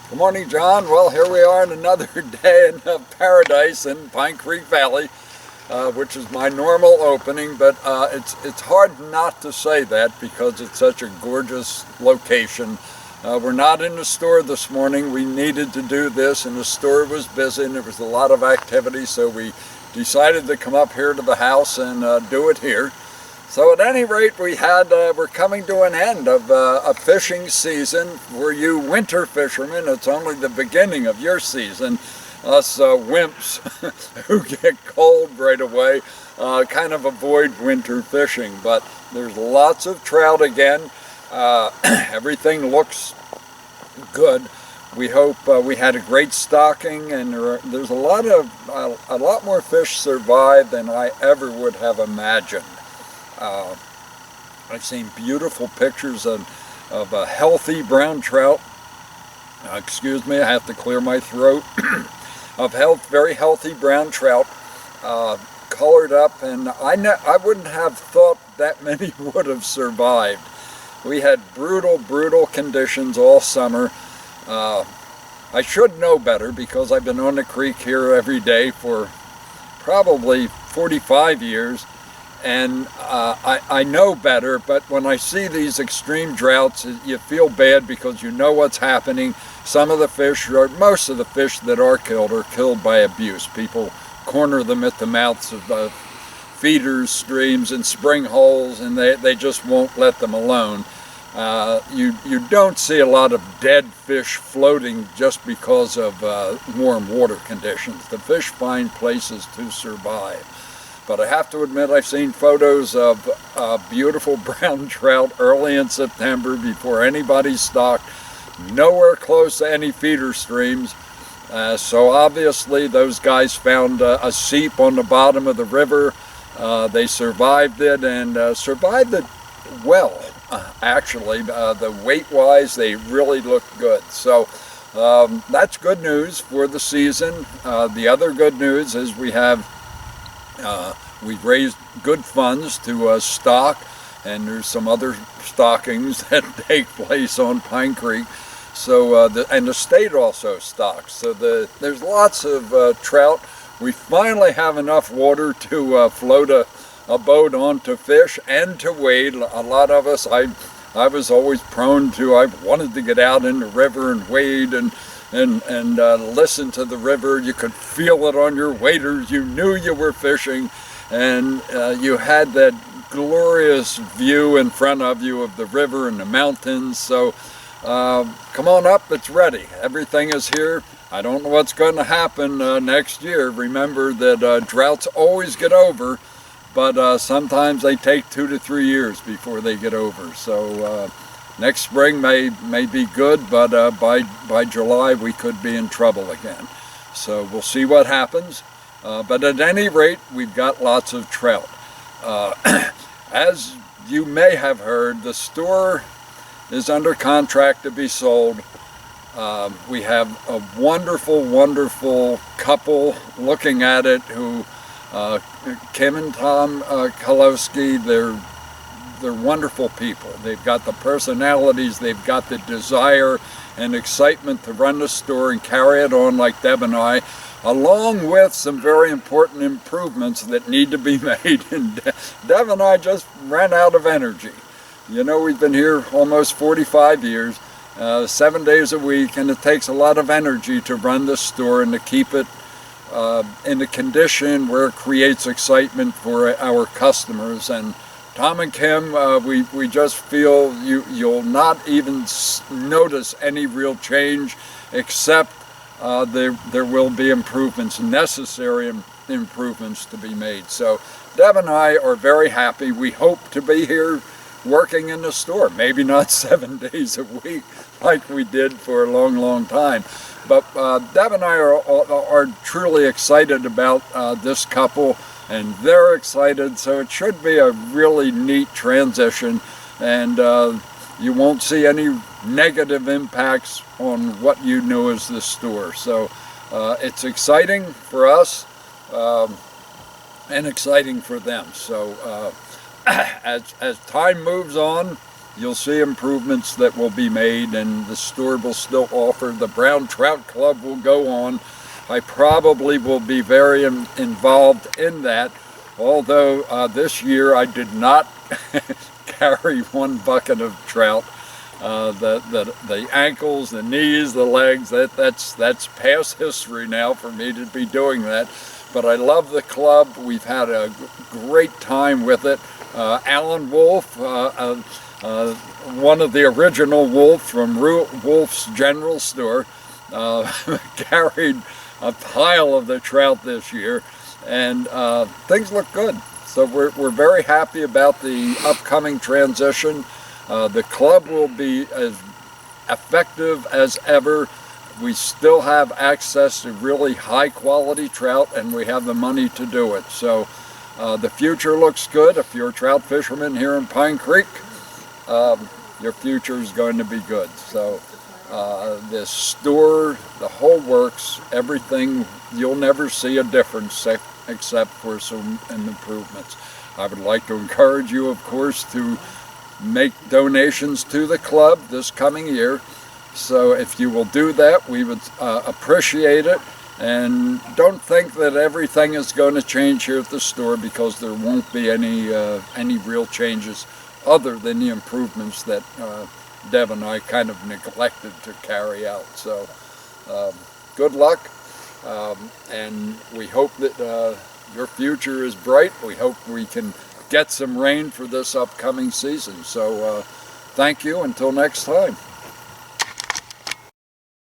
Good morning, John. Well, here we are on another day in paradise in Pine Creek Valley, which is my normal opening, but it's hard not to say that because it's such a gorgeous location. We're not in the store this morning. We needed to do this, and the store was busy, and there was a lot of activity, so we decided to come up here to the house and do it here. So at any rate, we're coming to an end of a fishing season. For you winter fishermen, it's only the beginning of your season. Us wimps who get cold right away kind of avoid winter fishing. But there's lots of trout again. Everything looks good. We hope we had a great stocking, and there's a lot more fish survive than I ever would have imagined. I've seen beautiful pictures of a healthy brown trout. Excuse me, I have to clear my throat. Of very healthy brown trout, colored up, and I wouldn't have thought that many would have survived. We had brutal conditions all summer. I should know better because I've been on the creek here every day for probably 45 years. And I know better, but when I see these extreme droughts, you feel bad because you know what's happening. Some of the fish, or most of the fish that are killed by abuse. People corner them at the mouths of feeders, streams, and spring holes, and they just won't let them alone. You don't see a lot of dead fish floating just because of warm water conditions. The fish find places to survive. But I have to admit, I've seen photos of beautiful brown trout early in September before anybody stocked, nowhere close to any feeder streams. So obviously those guys found a seep on the bottom of the river. They survived it, and survived it well, actually. The weight-wise, they really looked good. So that's good news for the season. The other good news is we've raised good funds to stock, and there's some other stockings that take place on Pine Creek. So and the state also stocks. So there's lots of trout. We finally have enough water to float a boat on to fish and to wade. A lot of us, I was always prone to, I wanted to get out in the river and wade and listen to the river. You could feel it on your waders. You knew you were fishing, and you had that glorious view in front of you of the river and the mountains. So come on up, it's ready. Everything is here. I don't know what's going to happen next year. Remember that droughts always get over, but sometimes they take 2 to 3 years before they get over. So next spring may be good, but by July we could be in trouble again. So we'll see what happens. But at any rate, we've got lots of trout. As you may have heard, the store is under contract to be sold. We have a wonderful couple looking at it who, Kim and Tom Kalowski, they're wonderful people. They've got the personalities, they've got the desire and excitement to run the store and carry it on like Deb and I, along with some very important improvements that need to be made. And Deb and I just ran out of energy. You know, we've been here almost 45 years, 7 days a week, and it takes a lot of energy to run this store and to keep it in a condition where it creates excitement for our customers. And Tom and Kim, we just feel you'll not even notice any real change, except there will be improvements, necessary improvements to be made. So Deb and I are very happy. We hope to be here working in the store, maybe not 7 days a week like we did for a long time. But Deb and I are truly excited about this couple, and they're excited, so it should be a really neat transition, and you won't see any negative impacts on what you knew as the store. So it's exciting for us and exciting for them. So as time moves on, you'll see improvements that will be made, and the store will still offer. The Brown Trout Club will go on. I probably will be very involved in that, although this year I did not carry one bucket of trout. The ankles, the knees, the legs, that's past history now for me to be doing that. But I love the club. We've had a great time with it. Alan Wolf, one of the original Wolf from Wolf's General Store, carried a pile of the trout this year, and things look good. So we're very happy about the upcoming transition. The club will be as effective as ever. We still have access to really high quality trout, and we have the money to do it. So the future looks good. If you're a trout fisherman here in Pine Creek, your future is going to be good. So this store, the whole works, everything, you'll never see a difference except for some improvements. I would like to encourage you, of course, to make donations to the club this coming year. So if you will do that, we would appreciate it. And don't think that everything is going to change here at the store, because there won't be any real changes other than the improvements that Deb and I kind of neglected to carry out. So good luck, and we hope that your future is bright. We hope we can get some rain for this upcoming season. So thank you, until next time.